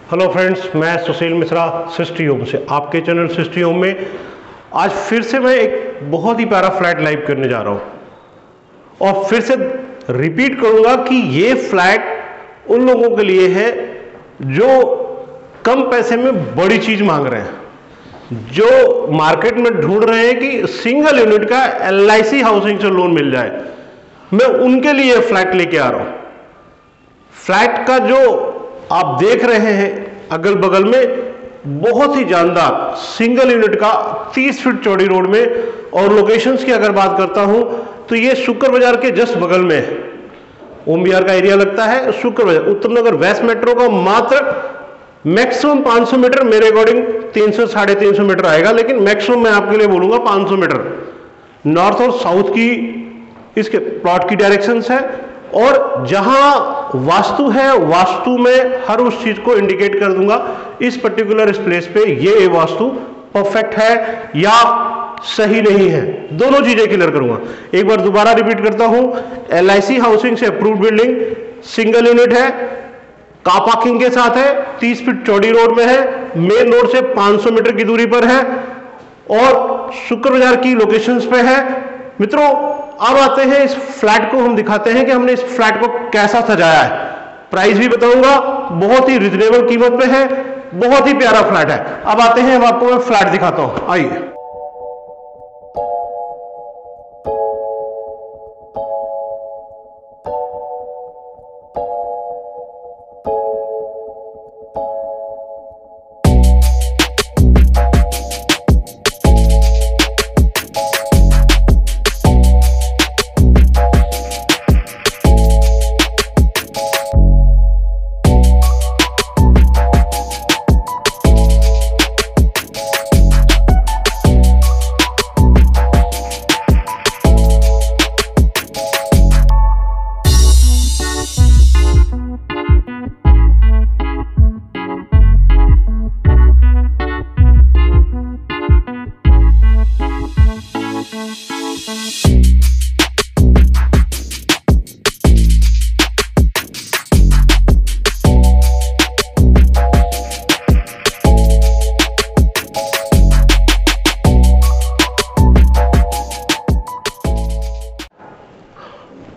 Hello friends, मैं सुशील मिश्रा सृष्टि home से आपके चैनल सृष्टि होम में आज फिर से मैं एक बहुत ही प्यारा फ्लैट लाइव करने जा रहा हूं और फिर से रिपीट करूंगा कि ये फ्लैट उन लोगों के लिए है जो कम पैसे में बड़ी चीज मांग रहे हैं, जो मार्केट में ढूंढ रहे हैं कि सिंगल यूनिट का LIC हाउसिंग से लोन मिल जाए। मैं उनके लिए फ्लैट लेके आ रहा हूं। फ्लैट का जो आप देख रहे हैं अगल बगल में बहुत ही जानदार सिंगल यूनिट का 30 फीट चौड़ी रोड में, और लोकेशंस की अगर बात करता हूं तो ये शुक्र बाजार के जस्ट बगल में है। ओम बिहार का एरिया लगता है शुक्र बाजार, उत्तम नगर वेस्ट मेट्रो का मात्र मैक्सिमम 500 मीटर, मेरे अकॉर्डिंग 300 350 मीटर आएगा, लेकिन मैक्सिमम मैं आपके लिए बोलूंगा 500 मीटर नॉर्थ और साउथ की इसके प्लॉट की डायरेक्शंस है। और जहां वास्तु है, वास्तु में हर उस चीज को इंडिकेट कर दूंगा इस पर्टिकुलर प्लेस पे ये वास्तु परफेक्ट है या सही नहीं है, दोनों चीजें क्लियर करूंगा। एक बार दोबारा रिपीट करता हूं, LIC हाउसिंग से अप्रूव्ड बिल्डिंग, सिंगल यूनिट है, कार पार्किंग के साथ है, 30 फीट चौड़ी रोड में है, मेन रोड से 500 मीटर की दूरी पर है और शुक्र बाजार की लोकेशंस पे है। मित्रों, अब आते हैं इस फ्लैट को, हम दिखाते हैं कि हमने इस फ्लैट को कैसा सजाया है। प्राइस भी बताऊंगा, बहुत ही रिजनेबल कीमत पे है, बहुत ही प्यारा फ्लैट है। अब आते हैं, अब आपको मैं फ्लैट दिखाता हूं, आइए।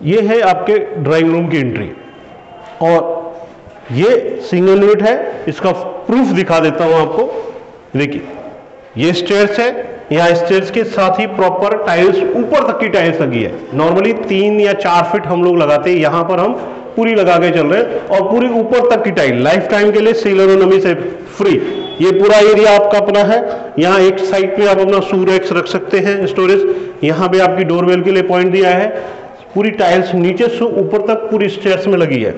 ये है आपके ड्राइंग रूम की एंट्री और ये सिंगल यूनिट है। इसका प्रूफ दिखा देता हूं आपको। देखिए, ये स्टेयर्स है, यहाँ स्टेयर्स के साथ ही प्रॉपर टाइल्स, ऊपर तक की टाइल्स लगी है। नॉर्मली 3 या 4 फीट हम लोग लगाते हैं, यहाँ पर हम पूरी लगा के चल रहे हैं और पूरी ऊपर तक की टाइल लाइफ टाइम के लिए सीलर और नमी से फ्री। ये पूरा एरिया आपका अपना है। यहाँ एक साइड पे आप अपना सूरेक्स रख सकते हैं, स्टोरेज। यहाँ पे आपकी डोरवेल के लिए पॉइंट दिया है। पूरी टाइल्स नीचे से ऊपर तक पूरी स्टेयर्स में लगी है।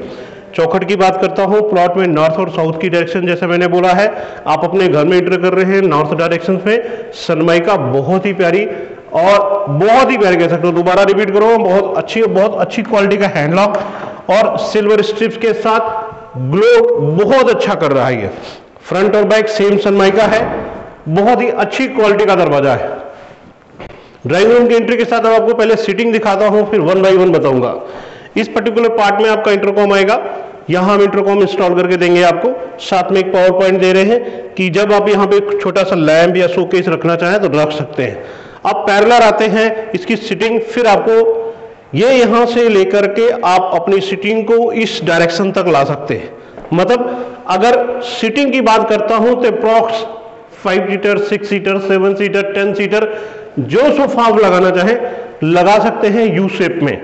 चौखट की बात करता हूं, प्लॉट में नॉर्थ और साउथ की डायरेक्शन, जैसे मैंने बोला है, आप अपने घर में एंटर कर रहे हैं नॉर्थ डायरेक्शन में। सनमाइका बहुत ही प्यारी और बहुत ही प्यारी कह सकते हो, दोबारा रिपीट करो, बहुत अच्छी क्वालिटी का हैंडलॉक और सिल्वर स्ट्रिप्स के साथ ग्लो बहुत अच्छा कर रहा है। ये फ्रंट और बैक सेम सनमाइका है, बहुत ही अच्छी क्वालिटी का दरवाजा है। ड्राइंग रूम की एंट्री के साथ अब आपको पहले सीटिंग दिखाता हूं, फिर 1 बाय 1 बताऊंगा। इस पर्टिकुलर पार्ट में आपका इंटरकॉम आएगा, यहां हम इंटरकॉम इंस्टॉल करके देंगे आपको। साथ में एक पावर पॉइंट दे रहे हैं कि जब आप यहां पे एक छोटा सा लैंप या शोकेस रखना चाहें तो रख सकते हैं। अब पैरेलल आते हैं इसकी सीटिंग, फिर आपको ये यहां से लेकर के आप अपनी सीटिंग को इस डायरेक्शन तक ला सकते हैं। मतलब अगर सीटिंग की बात करता हूं तो approx 5 seater, 6 seater, 7 seater, 10 seater, जो सोफा आप लगाना चाहें लगा सकते हैं यू शेप में,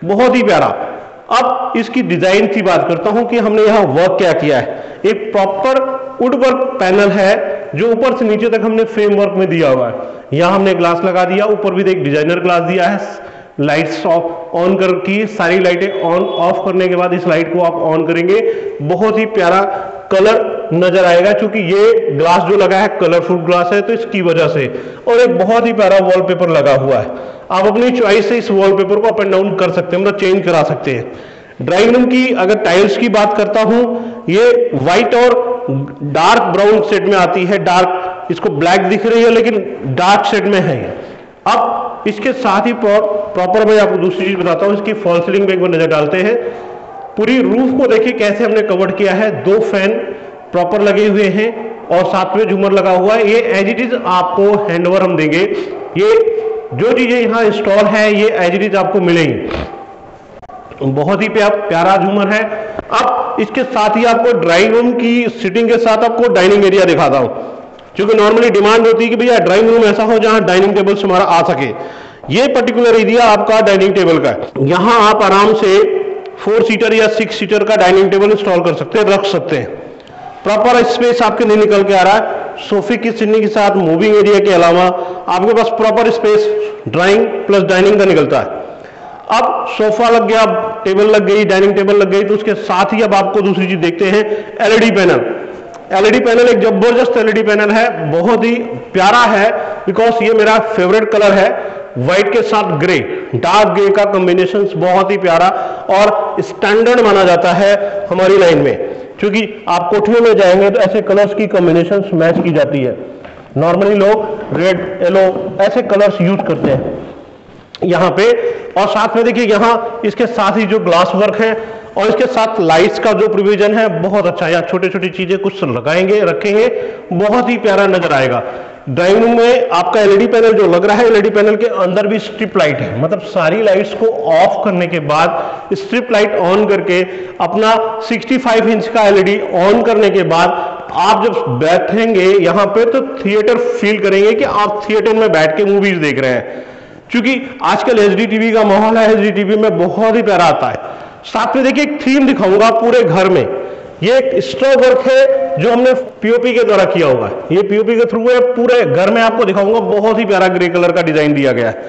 बहुत ही प्यारा। अब इसकी डिजाइन की बात करता हूं कि हमने यहां वर्क क्या किया है। एक प्रॉपर वुड वर्क पैनल है जो ऊपर से नीचे तक हमने फ्रेम वर्क में दिया हुआ है। यहां हमने ग्लास लगा दिया, ऊपर भी एक डिजाइनर ग्लास दिया है। लाइट्स ऑन कर की, सारी लाइटें ऑन ऑफ करने के बाद इस लाइट को आप ऑन करेंगे, बहुत ही प्यारा कलर नजर आएगा, क्योंकि ये ग्लास जो लगा है कलरफुल ग्लास है तो इसकी वजह से। और एक बहुत ही प्यारा वॉलपेपर लगा हुआ है। आप अपनी चॉइस से इस वॉलपेपर को अप एंड डाउन कर सकते हैं, मतलब चेंज करा सकते हैं। ड्राइंग रूम की अगर टाइल्स की बात करता हूं, ये व्हाइट और डार्क ब्राउन शेड में आती है। डार्क, इसको ब्लैक दिख रही है लेकिन डार्क शेड में है। अब इसके साथ ही प्रॉपर मैं आपको दूसरी चीज बताता हूं, इसकी फॉल सीलिंग पे एक बार नजर डालते हैं। पूरी रूफ को देखिए कैसे हमने कवर किया है। 2 फैन प्रॉपर लगे हुए हैं और साथ में झूमर लगा हुआ है। ये एज इट इज आपको हैंडओवर हम देंगे। ये जो चीजें यहाँ इंस्टॉल है ये एज इट इज आपको मिलेंगी। बहुत ही प्यारा झूमर है। अब इसके साथ ही आपको ड्राइंग रूम की सिटिंग के साथ आपको डाइनिंग एरिया दिखाता हूं, क्योंकि नॉर्मली डिमांड होती है कि भैया ड्राइंग रूम ऐसा हो जहां डाइनिंग टेबल हमारा आ सके। ये पर्टिकुलर एरिया आपका डाइनिंग टेबल का है। यहां आप आराम से 4 सीटर या 6 सीटर का डाइनिंग टेबल इंस्टॉल कर सकते हैं, रख सकते हैं। प्रॉपर स्पेस आपके नहीं निकल के आ रहा है। सोफे की सीढ़ी के साथ मूविंग एरिया के अलावा आपके पास proper space drawing plus dining का निकलता है। अब सोफा लग गया, टेबल लग गई, डाइनिंग टेबल लग गई, तो उसके साथ ही अब आपको दूसरी चीज देखते हैं, एलईडी पैनल। एलईडी पैनल एक जबरदस्त एलईडी पैनल है, बहुत ही प्यारा है, बिकॉज ये मेरा फेवरेट कलर है, व्हाइट के साथ ग्रे, डार्क ग्रे का कॉम्बिनेशन बहुत ही प्यारा और स्टैंडर्ड माना जाता है हमारी लाइन में, क्योंकि आप कोठियों में जाएंगे तो ऐसे कलर्स की कॉम्बिनेशन मैच की जाती है। नॉर्मली लोग रेड, येलो ऐसे कलर्स यूज करते हैं यहाँ पे। और साथ में देखिए यहाँ इसके साथ ही जो ग्लास वर्क है और इसके साथ लाइट्स का जो प्रोविजन है बहुत अच्छा। यहाँ छोटी छोटी चीजें कुछ लगाएंगे, रखेंगे, बहुत ही प्यारा नजर आएगा। ड्राइंग रूम में आपका एलईडी पैनल जो लग रहा है, एलईडी पैनल के अंदर भी स्ट्रिप लाइट है, मतलब सारी लाइट्स को ऑफ करने के बाद स्ट्रिप लाइट ऑन करके अपना 65 इंच का एलईडी ऑन करने के बाद आप जब बैठेंगे यहाँ पे तो थिएटर फील करेंगे कि आप थिएटर में बैठ के मूवीज देख रहे हैं, क्योंकि आजकल एचडी टीवी का माहौल है। एचडी टीवी में बहुत ही प्यारा आता है। साथ में देखिए एक थीम दिखाऊंगा पूरे घर में। ये एक स्ट्रो वर्क है जो हमने पीओपी के द्वारा किया होगा, ये पीओपी के थ्रू है, पूरे घर में आपको दिखाऊंगा। बहुत ही प्यारा ग्रे कलर का डिजाइन दिया गया है।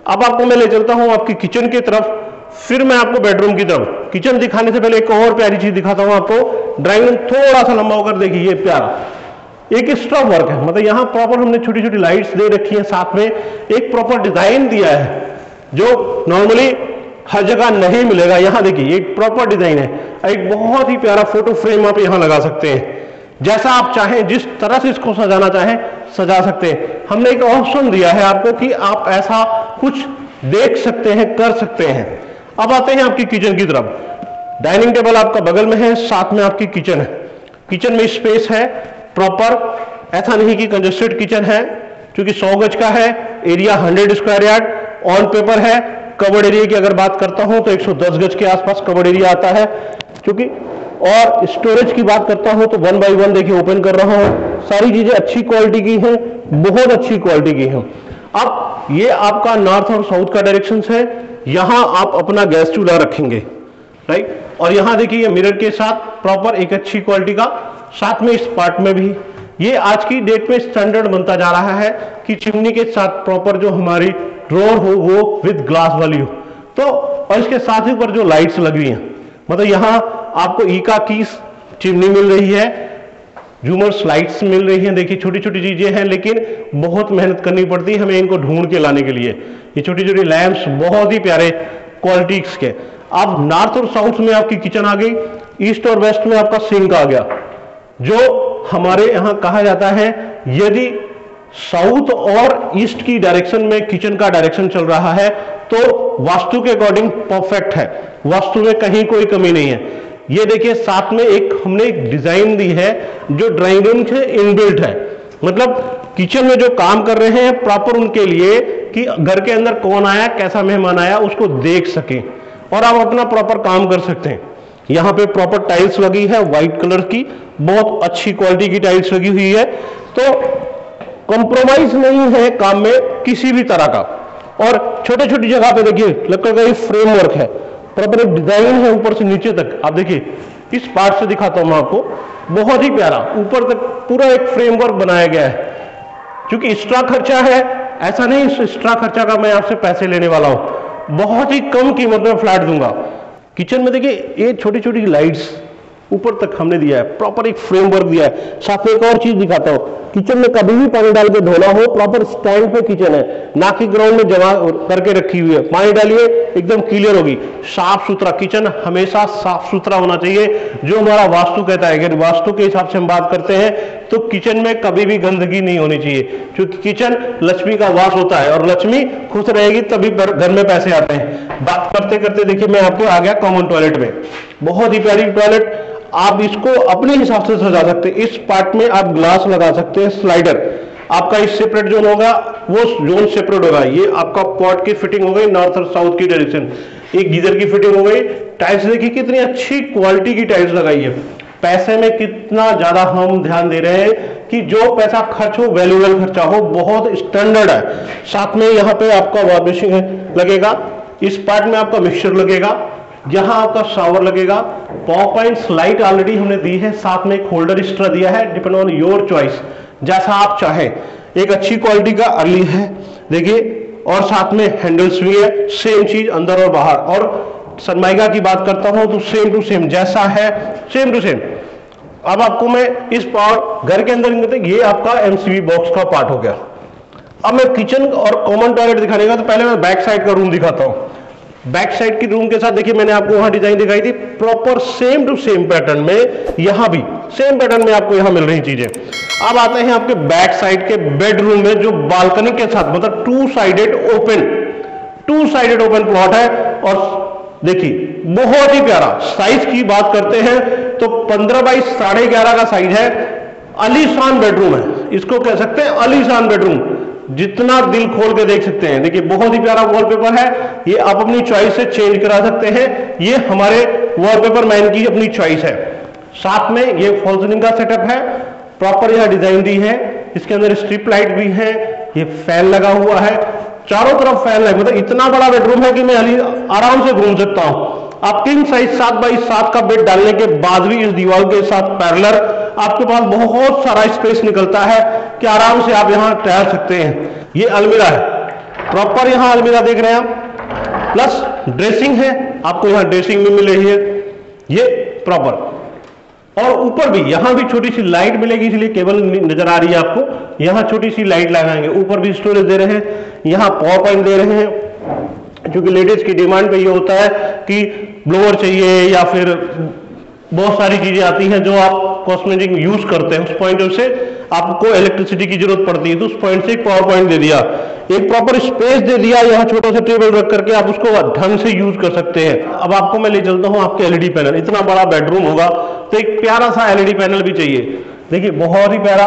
अब आपको मैं ले चलता हूं आपकी किचन की तरफ, फिर मैं आपको बेडरूम की तरफ। किचन दिखाने से पहले एक और प्यारी चीज दिखाता हूं आपको। ड्राइंग रूम थोड़ा सा लंबा होकर देखिए, ये प्यारा एक स्ट्रो वर्क है, मतलब यहाँ प्रॉपर हमने छोटी छोटी लाइट्स दे रखी है, साथ में एक प्रॉपर डिजाइन दिया है जो नॉर्मली हर जगह नहीं मिलेगा। यहां देखिए एक प्रॉपर डिजाइन है, एक बहुत ही प्यारा फोटो फ्रेम आप यहां लगा सकते हैं। जैसा आप चाहें, जिस तरह से इसको सजाना चाहें सजा सकते हैं। हमने एक ऑप्शन दिया है आपको कि आप ऐसा कुछ देख सकते हैं, कर सकते हैं। अब आते हैं आपकी किचन की तरफ। डाइनिंग टेबल आपका बगल में है, साथ में आपकी किचन है। किचन में स्पेस है प्रॉपर, ऐसा नहीं कि कंजेस्टेड किचन है, क्योंकि 100 गज का है, area 100 square yard on paper है। कवर्ड एरिया की अगर बात करता हूं तो 110 गज के आसपास कवर्ड एरिया आता है, क्योंकि और स्टोरेज की बात करता हूं तो 1 बाई 1 देखिए ओपन कर रहा हूं। सारी चीजें अच्छी क्वालिटी की हैं, बहुत अच्छी क्वालिटी की हैं। अब ये आपका नॉर्थ और साउथ का डायरेक्शन है, यहां आप अपना गैस चूल्हा रखेंगे, राइट। और यहां देखिए ये मिरर के साथ प्रॉपर एक अच्छी क्वालिटी का, साथ में इस पार्ट में भी ये आज की डेट में स्टैंडर्ड बनता जा रहा है कि चिमनी के साथ प्रॉपर जो हमारी ड्रॉर हो वो विद ग्लास वाली हो। तो और इसके साथ ही ऊपर जो लाइट्स लगी हैं, मतलब यहां आपको ईका की चिमनी मिल रही है, झूमर लाइट्स मिल रही हैं। देखिए छोटी छोटी चीजें हैं, लेकिन बहुत मेहनत करनी पड़ती है हमें इनको ढूंढ के लाने के लिए। ये छोटी छोटी लैंप्स बहुत ही प्यारे क्वालिटी के। अब नॉर्थ और साउथ में आपकी किचन आ गई, ईस्ट और वेस्ट में आपका सिंक आ गया। जो हमारे यहां कहा जाता है, यदि साउथ और ईस्ट की डायरेक्शन में किचन का डायरेक्शन चल रहा है तो वास्तु के अकॉर्डिंग परफेक्ट है, वास्तु में कहीं कोई कमी नहीं है। ये देखिए साथ में एक हमने एक डिजाइन दी है जो ड्राइंग रूम से इनबिल्ट है, मतलब किचन में जो काम कर रहे हैं प्रॉपर उनके लिए कि घर के अंदर कौन आया, कैसा मेहमान आया, उसको देख सकें और आप अपना प्रॉपर काम कर सकते हैं। यहां पे प्रॉपर टाइल्स लगी है व्हाइट कलर की, बहुत अच्छी क्वालिटी की टाइल्स लगी हुई है, तो कॉम्प्रोमाइज नहीं है काम में किसी भी तरह का। और छोटे छोटी जगह पे देखिए लकड़ का फ्रेमवर्क है, प्रॉपर एक डिजाइन है ऊपर से नीचे तक। आप देखिए इस पार्ट से दिखाता हूं मैं आपको, बहुत ही प्यारा ऊपर तक पूरा एक फ्रेमवर्क बनाया गया है। क्योंकि एक्स्ट्रा खर्चा है, ऐसा नहीं एक्स्ट्रा खर्चा का मैं आपसे पैसे लेने वाला हूं, बहुत ही कम कीमत में फ्लैट दूंगा। किचन में देखिए ये छोटी छोटी लाइट्स ऊपर तक हमने दिया है, प्रॉपर एक फ्रेमवर्क दिया है। साथ में एक और चीज दिखाता हूं, किचन में कभी भी पानी डाल के धोना हो, प्रॉपर स्टैंड पे किचन है, ना कि ग्राउंड में जमा करके रखी हुई है। पानी डालिए एकदम क्लियर होगी, साफ सुथरा। किचन हमेशा साफ सुथरा होना चाहिए, जो हमारा वास्तु कहता है। अगर वास्तु के हिसाब से हम बात करते हैं तो किचन में कभी भी गंदगी नहीं होनी चाहिए, क्योंकि किचन लक्ष्मी का वास होता है और लक्ष्मी खुश रहेगी तभी घर में पैसे आते हैं। बात करते करते देखिए मैं आपको आ गया कॉमन टॉयलेट में। बहुत ही प्यारी टॉयलेट, आप इसको अपने हिसाब से सजा सकते हैं। इस पार्ट में आप ग्लास लगा सकते हैं, स्लाइडर आपका इस सेपरेट जोन होगा, वो जोन सेपरेट होगा। ये आपका पॉट की फिटिंग हो गई नॉर्थ और साउथ की डायरेक्शन, एक गीजर की फिटिंग हो गई। टाइल्स देखिए कितनी अच्छी क्वालिटी की टाइल्स लगाई है। पैसे में कितना ज्यादा हम ध्यान दे रहे हैं कि जो पैसा खर्च हो वैल्यूएबल खर्चा हो, बहुत स्टैंडर्ड है। साथ में यहाँ पे आपका वॉश बेसिन लगेगा, इस पार्ट में आपका मिक्सचर लगेगा, यहां आपका शावर लगेगा। पावर पॉइंट स्लाइड ऑलरेडी हमने दी है, साथ में एक होल्डर एक्स्ट्रा दिया है, डिपेंड ऑन योर चॉइस, जैसा आप चाहें। एक अच्छी क्वालिटी का अर्ली है देखिए, और साथ में हैंडल्स भी है, सेम चीज अंदर और बाहर। और सनमाइका की बात करता हूं तो सेम टू सेम जैसा है, सेम टू सेम। अब आपको मैं इस पार्ट घर के अंदर, ये आपका एमसीबी बॉक्स का पार्ट हो गया। अब मैं किचन और कॉमन टॉयलेट दिखाने का, तो पहले मैं बैक साइड का रूम दिखाता हूं। बैक साइड की रूम के साथ देखिए मैंने आपको वहां डिजाइन दिखाई थी, proper same to same pattern में, यहां भी सेम पैटर्न में आपको यहां मिल रही चीजें। अब आते हैं आपके बैक साइड के बेडरूम में, जो बालकनी के साथ, मतलब टू साइडेड ओपन प्लॉट है। और देखिए बहुत ही प्यारा साइज की बात करते हैं तो 15 बाई 11.5 का साइज है। आलीशान बेडरूम है, इसको कह सकते हैं आलीशान बेडरूम, जितना दिल खोल के देख सकते हैं। देखिए बहुत ही प्यारा वॉलपेपर है, ये आप अपनी चॉइस से चेंज करा सकते हैं, ये हमारे वॉलपेपर मैन की अपनी चॉइस है। साथ में ये फॉल सीलिंग का सेटअप है, प्रॉपर यह डिजाइन दी है, इसके अंदर स्ट्रिप लाइट भी है, ये फैन लगा हुआ है, चारों तरफ फैन है। मतलब इतना बड़ा बेडरूम है कि मैं आराम से घूम सकता हूं। आप किंग साइज 7 बाई 7 का बेड डालने के बाद भी इस दीवार के साथ पैरेलल आपके पास बहुत सारा स्पेस निकलता है कि आराम से आप यहां टहल सकते हैं। ये अलमीरा है, प्रॉपर यहां अलमीरा देख रहे हैं आप, प्लस ड्रेसिंग है, आपको यहां ड्रेसिंग भी मिल रही है, ये प्रॉपर। और ऊपर भी, यहां भी छोटी सी लाइट मिलेगी, इसलिए केबल नजर आ रही है आपको, यहां छोटी सी लाइट लगाएंगे। ऊपर भी स्टोरेज दे रहे हैं, यहां पावर पॉइंट दे रहे हैं, क्योंकि लेडीज की डिमांड पे ये होता है कि ब्लोअर चाहिए या फिर बहुत सारी चीजें आती हैं जो आप कॉस्मेटिक यूज करते हैं, उस पॉइंट से आपको इलेक्ट्रिसिटी की जरूरत पड़ती है, तो उस पॉइंट से एक पावर पॉइंट दे दिया, एक प्रॉपर स्पेस दे दिया, यहाँ छोटा सा टेबल रख करके आप उसको ढंग से यूज कर सकते हैं। अब आपको मैं ले चलता हूँ आपके एलईडी पैनल। इतना बड़ा बेडरूम होगा तो एक प्यारा सा एलईडी पैनल भी चाहिए। देखिए बहुत ही प्यारा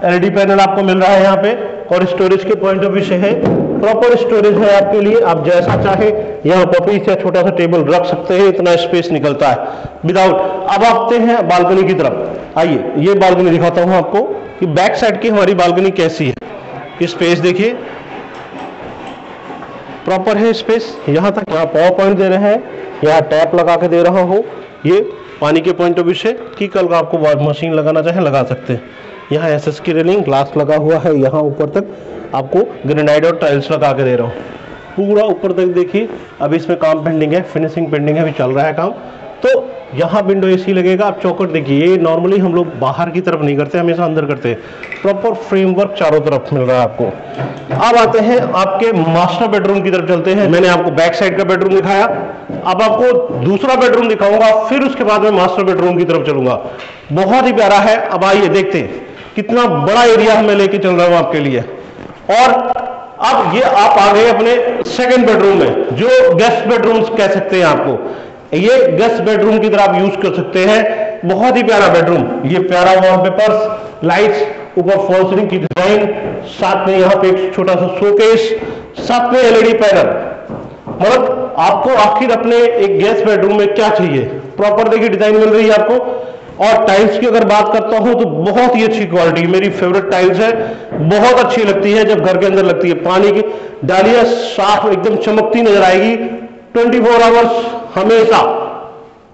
एलईडी पैनल आपको मिल रहा है यहाँ पे, और स्टोरेज के पॉइंट ऑफ व्यू से है, प्रॉपर स्टोरेज है आपके लिए, आप जैसा चाहे यहाँ पॉपीज या छोटा सा टेबल रख सकते हैं, इतना स्पेस निकलता है विदाउट। अब आते हैं बालकनी की तरफ, आइए ये बालकनी दिखाता हूँ आपको कि बैक साइड की हमारी बालकनी कैसी है। स्पेस देखिए प्रॉपर है स्पेस, यहां तक यहाँ पावर पॉइंट दे रहे हैं, यहाँ टैप लगा के दे रहा हूँ, ये पानी के पॉइंट ऑफ व्यू से कि कल का आपको वॉश मशीन लगाना चाहे लगा सकते हैं। यहाँ एसएस की रेलिंग ग्लास लगा हुआ है, यहाँ ऊपर तक आपको ग्रेनाइट और टाइल्स लगा के दे रहा हूँ, पूरा ऊपर तक देखिए। अभी इसमें काम पेंडिंग है, फिनिशिंग पेंडिंग है, अभी चल रहा है काम। तो यहाँ विंडो एसी लगेगा। आप चौखट देखिए, ये नॉर्मली हम लोग बाहर की तरफ नहीं करते, हमेशा अंदर करते हैं। प्रॉपर फ्रेमवर्क चारों तरफ मिल रहा है आपको। अब आते हैं आपके मास्टर बेडरूम की तरफ चलते हैं। मैंने आपको बैक साइड का बेडरूम दिखाया, अब आपको दूसरा बेडरूम दिखाऊंगा, फिर उसके बाद में मास्टर बेडरूम की तरफ चलूंगा। बहुत ही प्यारा है। अब आइए देखते हैं कितना बड़ा एरिया मैं लेके चल रहा हूं आपके लिए। और अब ये आप आ गए अपने सेकंड बेडरूम में, जो गेस्ट बेडरूम कह सकते हैं आपको। ये गेस्ट बेडरूम की तरह आप यूज कर सकते हैं। बहुत ही प्यारा बेडरूम, ये प्यारा वॉलपेपर्स, लाइट्स, ऊपर फॉल सीलिंग की डिजाइन, साथ में यहाँ पे एक छोटा सा शोकेस, साथ में एलईडी पैनल। मतलब आपको आखिर अपने एक गेस्ट बेडरूम में क्या चाहिए, प्रॉपर देखिए डिजाइन मिल रही है आपको। और टाइल्स की अगर बात करता हूं तो बहुत ही अच्छी क्वालिटी, मेरी फेवरेट टाइल्स है, बहुत अच्छी लगती है जब घर के अंदर लगती है। पानी की डालियां साफ एकदम चमकती नजर आएगी 24 आवर्स हमेशा।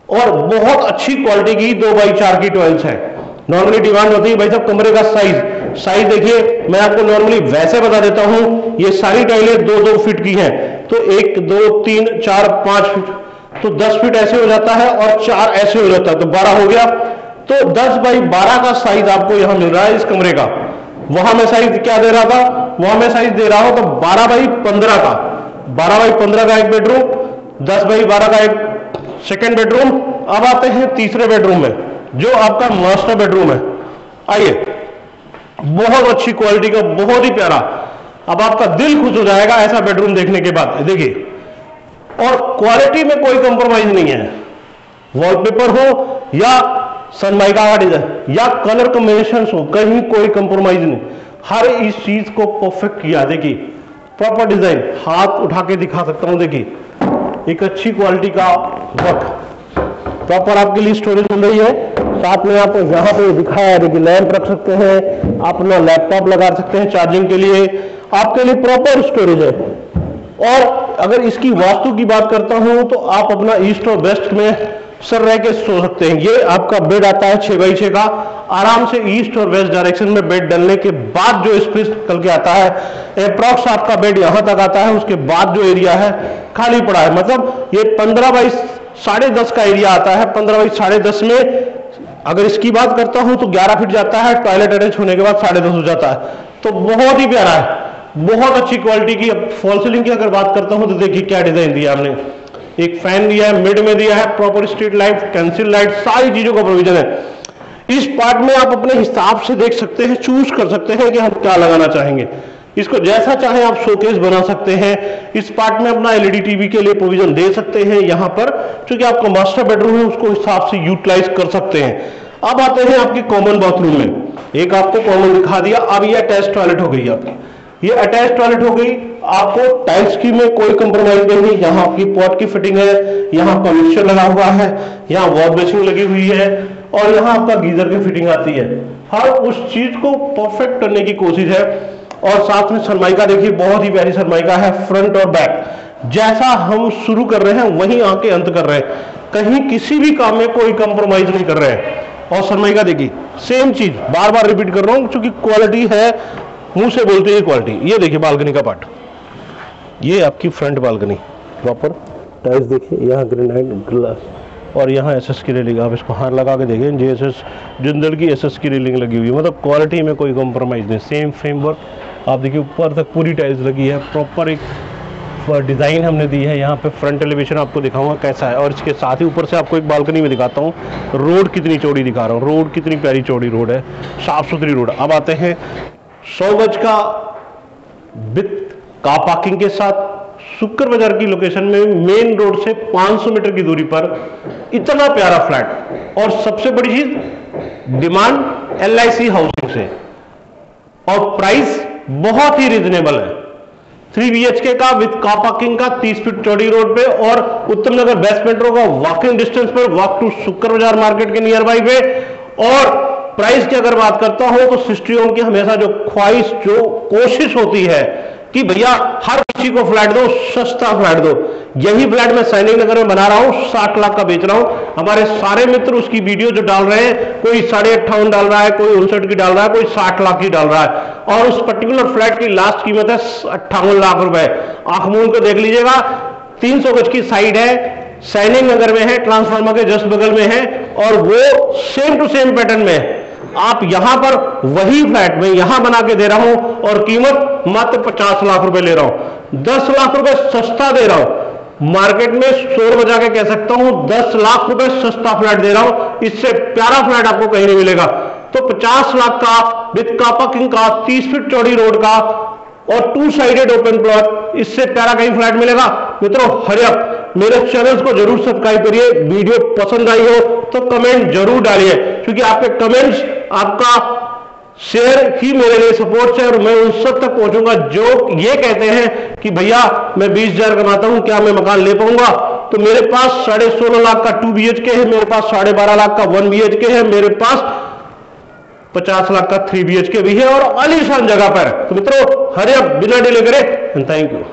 और बहुत अच्छी क्वालिटी की 2x4 की टाइल्स है। नॉर्मली डिमांड होती है भाई साहब कमरे का साइज देखिए, मैं आपको नॉर्मली वैसे बता देता हूं, ये सारी टाइलें 2-2 फीट की हैं, तो 1 2 3 4 5 फीट, तो 10 फीट ऐसे हो जाता है और 4 ऐसे हो जाता है, तो 12 हो गया। तो 10 बाई 12 का साइज आपको यहां मिल रहा है इस कमरे का। वहां मैं साइज क्या दे रहा था, वहां मैं साइज दे रहा हूं तो 12 बाई 15 का, 12 बाई 15 का एक बेडरूम, 10 बाई 12 का एक सेकेंड बेडरूम। अब आते हैं तीसरे बेडरूम में, जो आपका मास्टर बेडरूम है। आइए, बहुत अच्छी क्वालिटी का, बहुत ही प्यारा। अब आपका दिल खुश हो जाएगा ऐसा बेडरूम देखने के बाद। देखिए, और क्वालिटी में कोई कंप्रोमाइज नहीं है, वॉलपेपर हो या सनमाइका का डिजाइन या कलर कॉम्बिनेशन हो, कहीं कोई कंप्रोमाइज नहीं, हर इस चीज को परफेक्ट किया। देखिए प्रॉपर डिजाइन, हाथ उठा के दिखा सकता हूं, देखिए एक अच्छी क्वालिटी का वर्क, प्रॉपर आपके लिए स्टोरेज मिल रही है। साथ में आप यहाँ पे दिखाया है, देखिए लैंप रख सकते हैं, अपना लैपटॉप लगा सकते हैं चार्जिंग के लिए, आपके लिए प्रॉपर स्टोरेज है। और अगर इसकी वास्तु की बात करता हूं तो आप अपना ईस्ट और वेस्ट में सर रह के सो सकते हैं। ये आपका बेड आता है 6x6 का, आराम से ईस्ट और वेस्ट डायरेक्शन में बेड डालने के बाद जो स्पेस निकल के आता है, अप्रॉक्स आपका बेड यहां तक आता है, उसके बाद जो एरिया है खाली पड़ा है। मतलब ये 15x10.5 का एरिया आता है। 15x10.5 में अगर इसकी बात करता हूं तो 11 फीट जाता है, टॉयलेट अटैच होने के बाद 10.5 हो जाता है, तो बहुत ही प्यारा है, बहुत अच्छी क्वालिटी की। अब फॉल सीलिंग की अगर बात करता हूं तो देखिए क्या डिजाइन दिया हमने, एक फैन दिया है, मिड में दिया है, proper street light, cancel light, सारी चीजों का प्रोविजन है। इस पार्ट में आप अपने हिसाब से देख सकते हैं, चूज कर सकते हैं कि हम क्या लगाना चाहेंगे। इसको जैसा चाहे आप शोकेस बना सकते हैं। इस पार्ट में अपना एलईडी टीवी के लिए प्रोविजन दे सकते हैं। यहां पर चूंकि आपका मास्टर बेडरूम है, उसको हिसाब से यूटिलाइज कर सकते हैं। अब आते हैं आपकी कॉमन बाथरूम में, एक आपको कॉमन दिखा दिया। अब ये अटैच टॉयलेट हो गई आपकी, ये अटैच टॉयलेट हो गई। आपको टाइल्स की में कोई कंप्रोमाइज नहीं, यहाँ आपकी पॉट की फिटिंग है, यहाँ आपका मिक्सचर लगा हुआ है, यहाँ वॉश बेसिन लगी हुई है, और यहाँ आपका गीजर की फिटिंग आती है। हर उस चीज को परफेक्ट करने की कोशिश है। और साथ में सनमाइका देखिए, बहुत ही प्यारी सनमाइका है, फ्रंट और बैक जैसा हम शुरू कर रहे हैं वहीं आके अंत कर रहे हैं, कहीं किसी भी काम में कोई कंप्रोमाइज नहीं कर रहे हैं। और सनमाइका देखिए सेम चीज, बार बार रिपीट कर रहा हूं क्योंकि क्वालिटी है, मुंह से बोलते हैं क्वालिटी। ये देखिए बालकनी का पार्ट, ये आपकी फ्रंट बालकनी, प्रॉपर टाइल्स देखिए, यहाँ ग्रेनाइट ग्लास, और यहाँ एसएस की रेलिंग, आप इसको हाथ लगा के देखें, जेएसएस जिंदल की एसएस की रेलिंग लगी हुई है। मतलब क्वालिटी में कोई कंप्रोमाइज नहीं, सेम फ्रेमवर्क। आप देखिए ऊपर तक पूरी टाइल्स लगी है, प्रॉपर एक डिजाइन हमने दी है। यहाँ पे फ्रंट एलिवेशन आपको दिखाऊंगा कैसा है, और इसके साथ ही ऊपर से आपको एक बालकनी में दिखाता हूँ। रोड कितनी चौड़ी दिखा रहा हूँ, रोड कितनी प्यारी चौड़ी रोड है, साफ सुथरी रोड। अब आते हैं 100 गज का विथ कार पार्किंग के साथ शुक्र बाजार की लोकेशन में, मेन रोड से 500 मीटर की दूरी पर इतना प्यारा फ्लैट। और सबसे बड़ी चीज, डिमांड LIC हाउसिंग से, और प्राइस बहुत ही रिजनेबल है। 3 BHK का विद कार पार्किंग का 30 फीट चौड़ी रोड पे, और उत्तम नगर बेस्ट मेट्रो का वॉकिंग डिस्टेंस पर, वॉक टू शुक्र बाजार मार्केट के नियर बाई पे। और प्राइस की अगर बात करता हूं तो सिस्ट्री होम की हमेशा जो ख्वाहिश, जो कोशिश होती है कि भैया हर किसी को फ्लैट दो, सस्ता फ्लैट दो। यही फ्लैट मैं सैनिक नगर में बना रहा हूं, 60 लाख का बेच रहा हूं। हमारे सारे मित्र उसकी वीडियो जो डाल रहे हैं, कोई 58.5 डाल रहा है, कोई 59 की डाल रहा है, कोई 60 लाख की डाल रहा है, और उस पर्टिकुलर फ्लैट की लास्ट कीमत है 58 लाख रुपए। आंख मूंद को देख लीजिएगा, 300 गज की साइड है, सैनिक नगर में है, ट्रांसफार्मर के जस्ट बगल में है, और वो सेम टू सेम पैटर्न में है। आप यहां पर वही फ्लैट में यहां बना के दे रहा हूं, और कीमत मात्र 50 लाख रुपए ले रहा हूं, 10 लाख रुपए सस्ता दे रहा हूं। मार्केट में शोर बजा के कह सकता हूं 10 लाख रुपए सस्ता फ्लैट दे रहा हूं, इससे प्यारा फ्लैट आपको कहीं नहीं मिलेगा। तो 50 लाख का विद कार पार्किंग का, 30 फीट चौड़ी रोड का, और 2 साइडेड ओपन प्लॉट, इससे प्यारा कहीं फ्लैट मिलेगा? मित्रों हरी अप, मेरे चैनल को जरूर सब्सक्राइब करिए। वीडियो पसंद आई हो तो कमेंट जरूर डालिए, क्योंकि आपके कमेंट्स, आपका शेयर ही मेरे लिए सपोर्ट है, और मैं उन सब तक पहुंचूंगा जो ये कहते हैं कि भैया मैं 20,000 कमाता हूं, क्या मैं मकान ले पाऊंगा? तो मेरे पास 16.5 लाख का 2 BHK है, मेरे पास 12.5 लाख का 1 BHK है, मेरे पास 50 लाख का 3 BHK भी है, और आलीशान जगह पर। तो मित्रों हरे अब बिना डिले करे, थैंक यू।